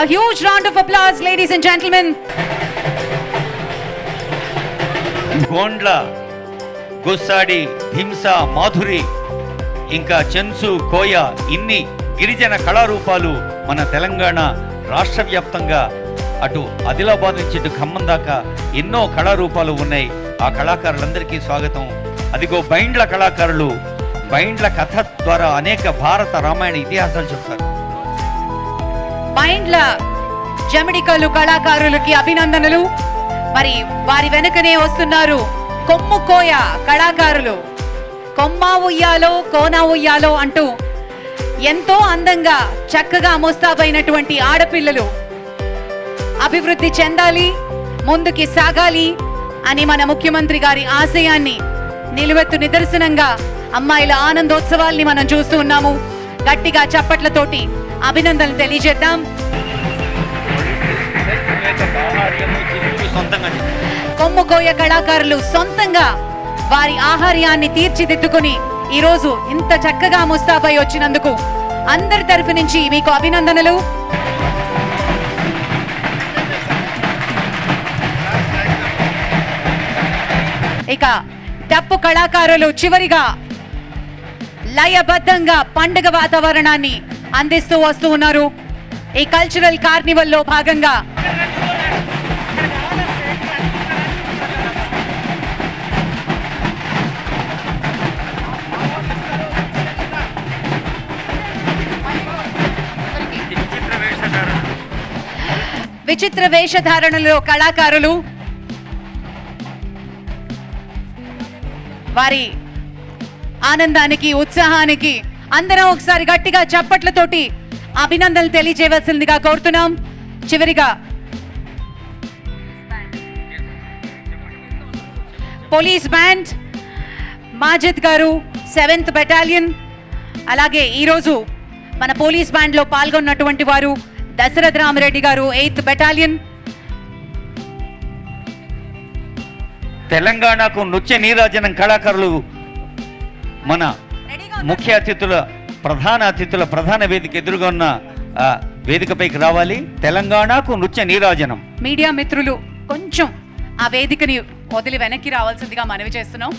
A huge round of applause, ladies and gentlemen. గోండ్ల, Gussadi, హింస, మాధురి, ఇంకా చెన్సు, కోయ, ఇన్ని గిరిజన కళారూపాలు మన తెలంగాణ రాష్ట్ర వ్యాప్తంగా అటు ఆదిలాబాద్ నుంచి ఇటు ఖమ్మం దాకా ఎన్నో కళారూపాలు ఉన్నాయి. ఆ కళాకారులందరికీ స్వాగతం. అదిగో బైండ్ల కళాకారులు బైండ్ల కథ ద్వారా అనేక భారత రామాయణ ఇతిహాసాలు చెప్తారు. బైండ్ల జమిడికలు కళాకారులకి అభినందనలు. మరి వారి వెనుకనే వస్తున్నారు కొమ్ము కోయ కళాకారులు. కొమ్మ ఉయ్యాలో కోన ఉయ్యాలో అంటూ ఎంతో అందంగా చక్కగా ముస్తాబైనటువంటి ఆడపిల్లలు అభివృద్ధి చెందాలి, ముందుకి సాగాలి అని మన ముఖ్యమంత్రి గారి ఆశయాన్ని నిలువెత్తు నిదర్శనంగా అమ్మాయిల ఆనందోత్సవాల్ని మనం చూస్తూ ఉన్నాము. గట్టిగా చప్పట్లతోటి అభినందనలు తెలియజేద్దాం. కొమ్ముకోయ కళాకారులు సొంతంగా వారి ఆహార్యాన్ని తీర్చిదిద్దుకుని ఈరోజు ఇంత చక్కగా ముస్తాబై వచ్చినందుకు అందరి తరఫు నుంచి మీకు అభినందనలు. ఇక డప్పు కళాకారులు చివరిగా లయబద్ధంగా పండుగ వాతావరణాన్ని అందిస్తూ వస్తూ ఉన్నారు. ఈ కల్చరల్ కార్నివల్లో భాగంగా విచిత్ర వేషధారణలో కళాకారులు వారి ఆనందానికి ఉత్సాహానికి అందరం ఒకసారి గట్టిగా చప్పట్లతోటి అభినందనలు తెలియజేయవలసిందిగా కోరుతున్నాం. చివరిగా పోలీస్ బ్యాండ్ మాజిద్ గారు 7th బెటాలియన్, అలాగే ఈరోజు మన పోలీస్ బ్యాండ్ లో పాల్గొన్నటువంటి వారు దశరథ రామరెడ్డి గారు 8th బెటాలియన్. తెలంగాణకు నృత్య నీరాజనం కళాకారులు మన ముఖ్య అతిథుల ప్రధాన వేదిక ఎదురుగా ఉన్న వేదికపైకి రావాలి. తెలంగాణకు నృత్య నీరాజనం. మీడియా మిత్రులు కొంచెం ఆ వేదికని వదిలి వెనక్కి రావాల్సిందిగా మనవి చేస్తున్నాం.